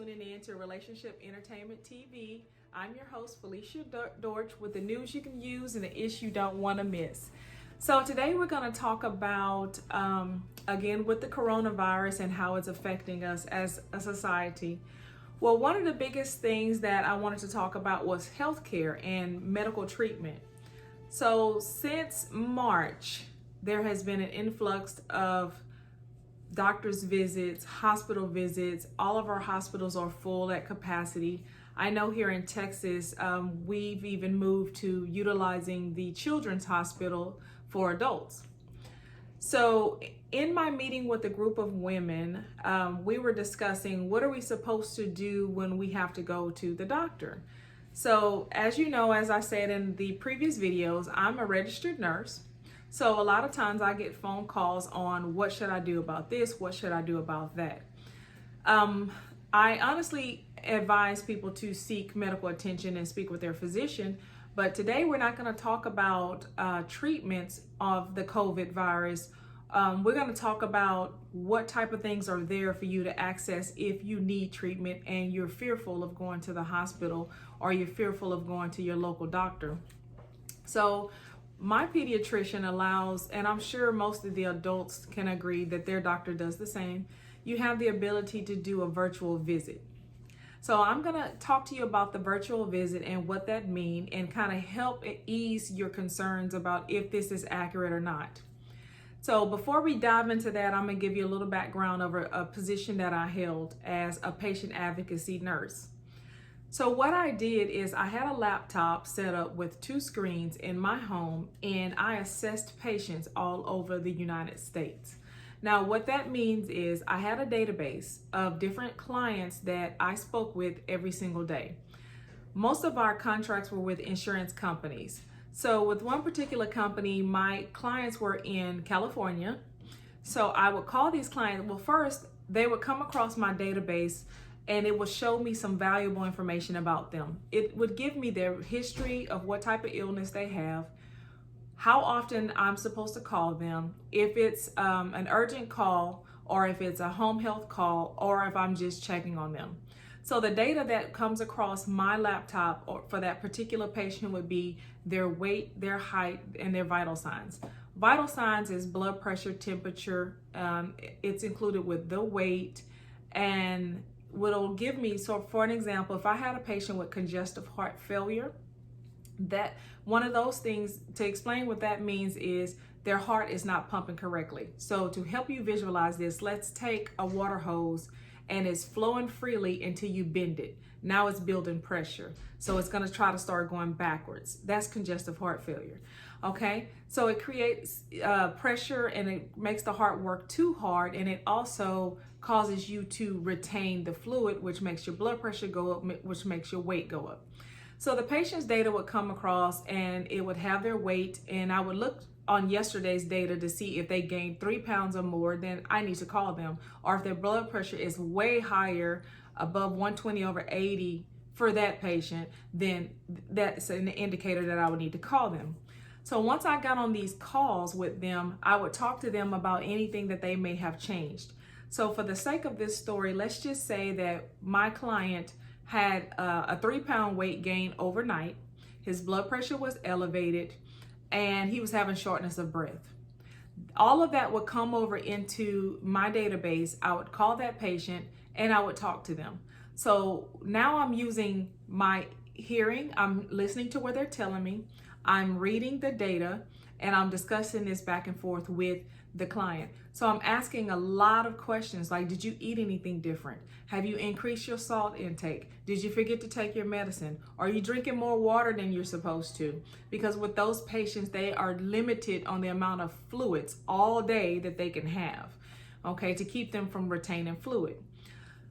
tuning in to Relationship Entertainment TV. I'm your host, Felicia Dortch, with the news you can use and the issue you don't want to miss. So today we're going to talk about, again, with the coronavirus and how it's affecting us as a society. Well, one of the biggest things that I wanted to talk about was healthcare and medical treatment. So since March, there has been an influx of doctor's visits, hospital visits. All of our hospitals are full at capacity. I know here in Texas, we've even moved to utilizing the children's hospital for adults. So in my meeting with a group of women, we were discussing what are we supposed to do when we have to go to the doctor. So as you know, as I said in the previous videos, I'm a registered nurse. So a lot of times I get phone calls on what should I do about this? What should I do about that? I honestly advise people to seek medical attention and speak with their physician. But today we're not going to talk about treatments of the COVID virus. We're going to talk about what type of things are there for you to access if you need treatment and you're fearful of going to the hospital or you're fearful of going to your local doctor. So my pediatrician allows, and I'm sure most of the adults can agree that their doctor does the same, you have the ability to do a virtual visit. So I'm going to talk to you about the virtual visit and what that means and kind of help ease your concerns about if this is accurate or not. So before we dive into that, I'm going to give you a little background of a position that I held as a patient advocacy nurse. So what I did is I had a laptop set up with 2 screens in my home, and I assessed patients all over the United States. Now, what that means is I had a database of different clients that I spoke with every single day. Most of our contracts were with insurance companies. So with one particular company, my clients were in California. So I would call these clients. Well, first, they would come across my database and it would show me some valuable information about them. It would give me their history of what type of illness they have, how often I'm supposed to call them, if it's an urgent call, or if it's a home health call, or if I'm just checking on them. So the data that comes across my laptop or for that particular patient would be their weight, their height, and their vital signs. Vital signs is blood pressure, temperature. It's included with the weight, and what it'll give me, so for an example, if I had a patient with congestive heart failure, that one of those things, to explain what that means, is their heart is not pumping correctly. So to help you visualize this, let's take a water hose and it's flowing freely until you bend it. Now it's building pressure. So it's going to try to start going backwards. That's congestive heart failure. Okay, so it creates pressure and it makes the heart work too hard, and it also causes you to retain the fluid, which makes your blood pressure go up, which makes your weight go up. So the patient's data would come across and it would have their weight, and I would look on yesterday's data to see if they gained 3 pounds or more, then I need to call them. Or if their blood pressure is way higher, above 120/80 for that patient, then that's an indicator that I would need to call them. So once I got on these calls with them, I would talk to them about anything that they may have changed. So for the sake of this story, let's just say that my client had a 3-pound weight gain overnight. His blood pressure was elevated and he was having shortness of breath. All of that would come over into my database. I would call that patient and I would talk to them. So now I'm using my hearing. I'm listening to what they're telling me. I'm reading the data and I'm discussing this back and forth with the client. So I'm asking a lot of questions like, did you eat anything different? Have you increased your salt intake? Did you forget to take your medicine? Are you drinking more water than you're supposed to? Because with those patients, they are limited on the amount of fluids all day that they can have, okay, to keep them from retaining fluid.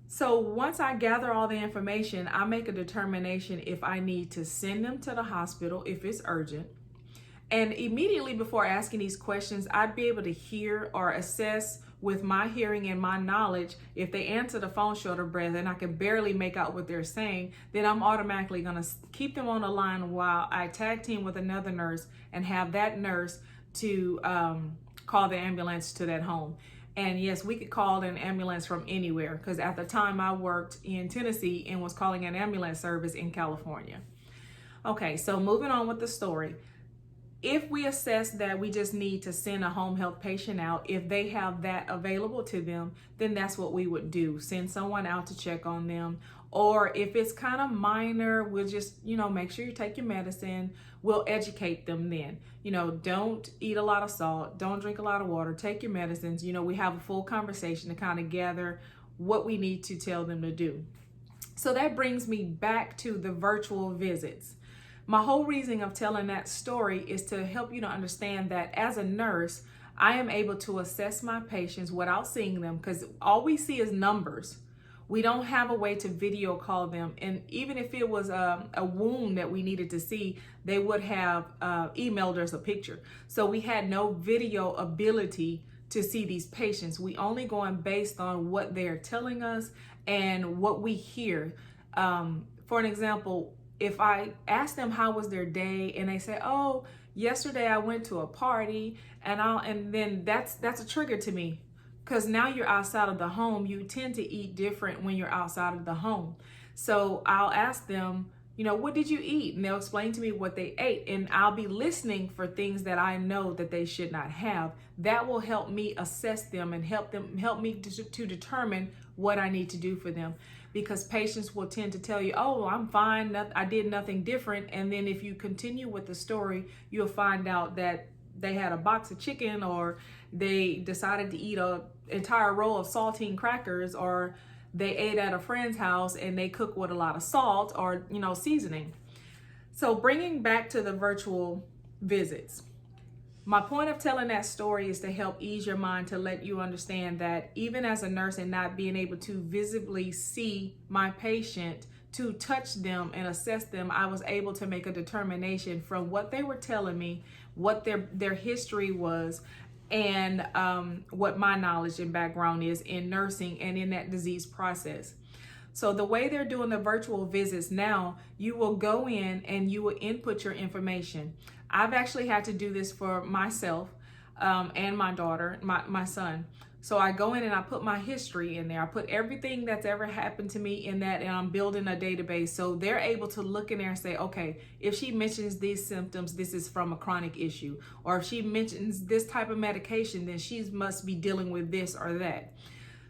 So once I gather all the information, I make a determination if I need to send them to the hospital, if it's urgent. And immediately before asking these questions, I'd be able to hear or assess with my hearing and my knowledge. If they answer the phone short of breath and I can barely make out what they're saying, then I'm automatically going to keep them on the line while I tag team with another nurse and have that nurse to call the ambulance to that home. And yes, we could call an ambulance from anywhere, because at the time I worked in Tennessee and was calling an ambulance service in California. Okay, so moving on with the story. If we assess that we just need to send a home health patient out, if they have that available to them, then that's what we would do. Send someone out to check on them. Or if it's kind of minor, we'll just, make sure you take your medicine. We'll educate them then. Don't eat a lot of salt. Don't drink a lot of water. Take your medicines. We have a full conversation to kind of gather what we need to tell them to do. So that brings me back to the virtual visits. My whole reason of telling that story is to help you to understand that as a nurse, I am able to assess my patients without seeing them, because all we see is numbers. We don't have a way to video call them. And even if it was a wound that we needed to see, they would have emailed us a picture. So we had no video ability to see these patients. We only going based on what they're telling us and what we hear. For an example, if I ask them how was their day and they say, oh, yesterday I went to a party, and then that's a trigger to me, because now you're outside of the home. You tend to eat different when you're outside of the home. So I'll ask them, what did you eat? And they'll explain to me what they ate, and I'll be listening for things that I know that they should not have. That will help me assess them and help me to determine what I need to do for them. Because patients will tend to tell you, oh, I'm fine, I did nothing different. And then if you continue with the story, you'll find out that they had a box of chicken, or they decided to eat an entire roll of saltine crackers, or they ate at a friend's house and they cook with a lot of salt or, seasoning. So bringing back to the virtual visits, my point of telling that story is to help ease your mind, to let you understand that even as a nurse and not being able to visibly see my patient, to touch them and assess them, I was able to make a determination from what they were telling me, what their history was, and what my knowledge and background is in nursing and in that disease process. So the way they're doing the virtual visits now, you will go in and you will input your information. I've actually had to do this for myself and my daughter, my son. So I go in and I put my history in there. I put everything that's ever happened to me in that, and I'm building a database. So they're able to look in there and say, okay, if she mentions these symptoms, this is from a chronic issue. Or if she mentions this type of medication, then she must be dealing with this or that.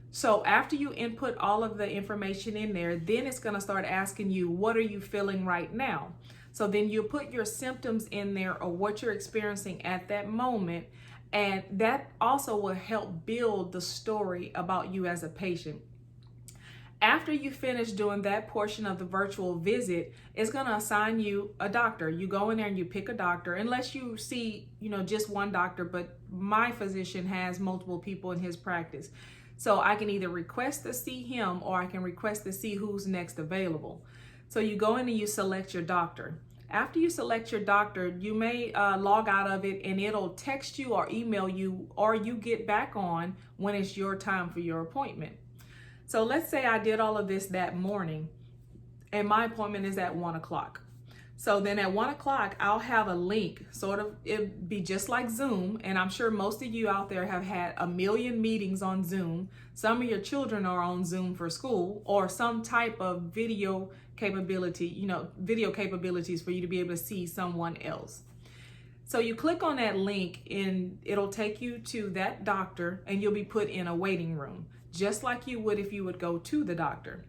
So after you input all of the information in there, then it's going to start asking you, what are you feeling right now? So then you put your symptoms in there, or what you're experiencing at that moment. And that also will help build the story about you as a patient. After you finish doing that portion of the virtual visit, it's going to assign you a doctor. You go in there and you pick a doctor, unless you see, just one doctor, but my physician has multiple people in his practice. So I can either request to see him, or I can request to see who's next available. So you go in and you select your doctor. After you select your doctor, you may log out of it, and it'll text you or email you, or you get back on when it's your time for your appointment. So let's say I did all of this that morning, and my appointment is at 1 o'clock. So then at 1 o'clock, I'll have a link, it'd be just like Zoom. And I'm sure most of you out there have had a million meetings on Zoom. Some of your children are on Zoom for school, or some type of video capability, video capabilities for you to be able to see someone else. So you click on that link and it'll take you to that doctor, and you'll be put in a waiting room, just like you would if you would go to the doctor.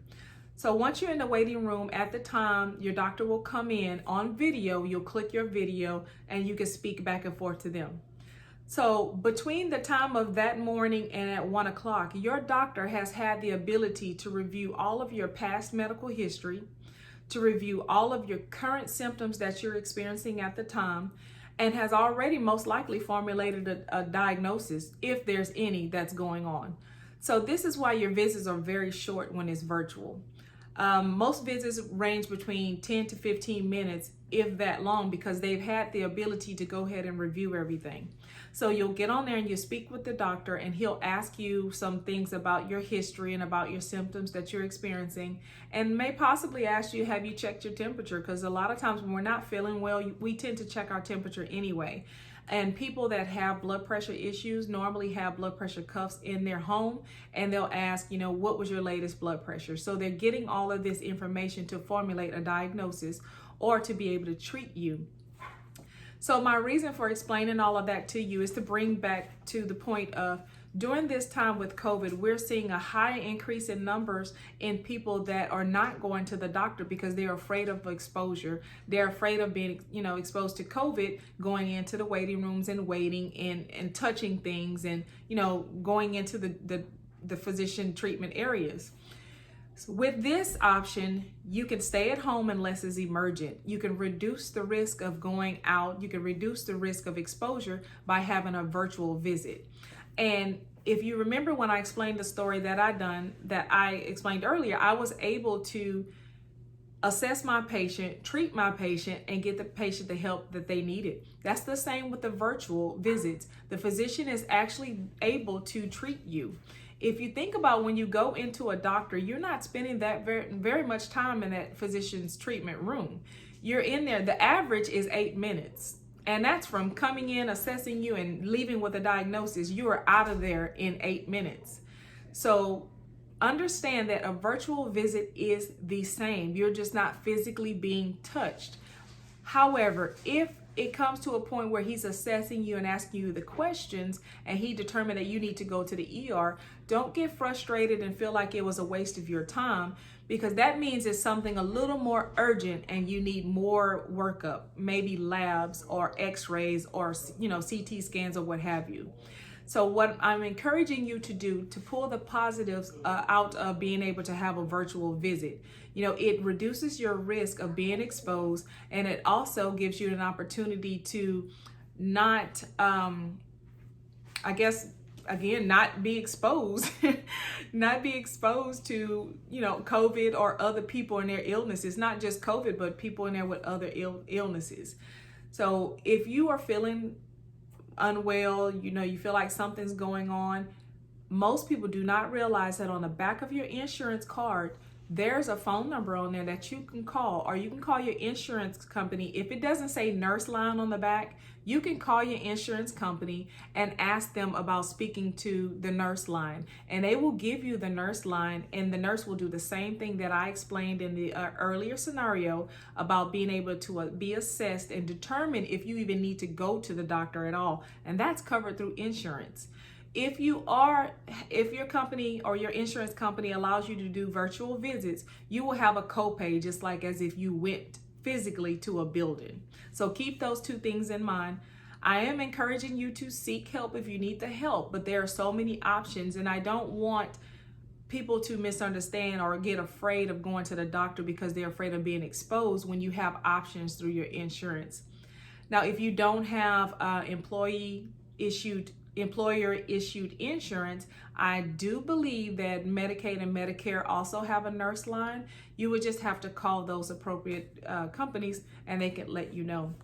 So once you're in the waiting room, at the time your doctor will come in on video, you'll click your video and you can speak back and forth to them. So between the time of that morning and at 1 o'clock, your doctor has had the ability to review all of your past medical history, to review all of your current symptoms that you're experiencing at the time, and has already most likely formulated a diagnosis, if there's any that's going on. So this is why your visits are very short when it's virtual. Most visits range between 10 to 15 minutes, if that long, because they've had the ability to go ahead and review everything. So you'll get on there and you speak with the doctor, and he'll ask you some things about your history and about your symptoms that you're experiencing, and may possibly ask you, have you checked your temperature? Because a lot of times when we're not feeling well, we tend to check our temperature anyway. And people that have blood pressure issues normally have blood pressure cuffs in their home, and they'll ask, what was your latest blood pressure? So they're getting all of this information to formulate a diagnosis or to be able to treat you. So my reason for explaining all of that to you is to bring back to the point of, during this time with COVID, we're seeing a high increase in numbers in people that are not going to the doctor because they're afraid of exposure. They're afraid of being, exposed to COVID, going into the waiting rooms and waiting and touching things and, going into the physician treatment areas. So with this option, you can stay at home unless it's emergent. You can reduce the risk of going out. You can reduce the risk of exposure by having a virtual visit. And if you remember when I explained the story that I explained earlier, I was able to assess my patient, treat my patient, and get the patient the help that they needed. That's the same with the virtual visits. The physician is actually able to treat you. If you think about when you go into a doctor, you're not spending that very much time in that physician's treatment room. You're in there. The average is 8 minutes. And that's from coming in, assessing you, and leaving with a diagnosis. You are out of there in 8 minutes. So understand that a virtual visit is the same. You're just not physically being touched. However, if it comes to a point where he's assessing you and asking you the questions, and he determined that you need to go to the ER, don't get frustrated and feel like it was a waste of your time, because that means it's something a little more urgent and you need more workup, maybe labs or x-rays or CT scans or what have you. So what I'm encouraging you to do to pull the positives out of being able to have a virtual visit, it reduces your risk of being exposed, and it also gives you an opportunity to not, not be exposed, not be exposed to, COVID or other people and their illnesses, not just COVID, but people in there with other illnesses. So if you are feeling unwell, you feel like something's going on, most people do not realize that on the back of your insurance card, there's a phone number on there that you can call, or you can call your insurance company. If it doesn't say nurse line on the back, you can call your insurance company and ask them about speaking to the nurse line, and they will give you the nurse line, and the nurse will do the same thing that I explained in the earlier scenario about being able to be assessed and determine if you even need to go to the doctor at all, and that's covered through insurance. If your company or your insurance company allows you to do virtual visits, you will have a copay just like as if you went physically to a building. So keep those two things in mind. I am encouraging you to seek help if you need the help, but there are so many options, and I don't want people to misunderstand or get afraid of going to the doctor because they're afraid of being exposed when you have options through your insurance. Now, if you don't have employer-issued insurance, I do believe that Medicaid and Medicare also have a nurse line. You would just have to call those appropriate companies, and they can let you know.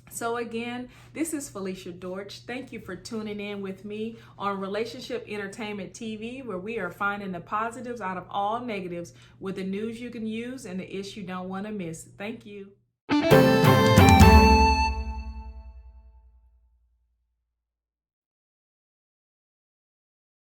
So again, this is Felicia Dortch. Thank you for tuning in with me on Relationship Entertainment TV, where we are finding the positives out of all negatives with the news you can use and the issue you don't want to miss. Thank you.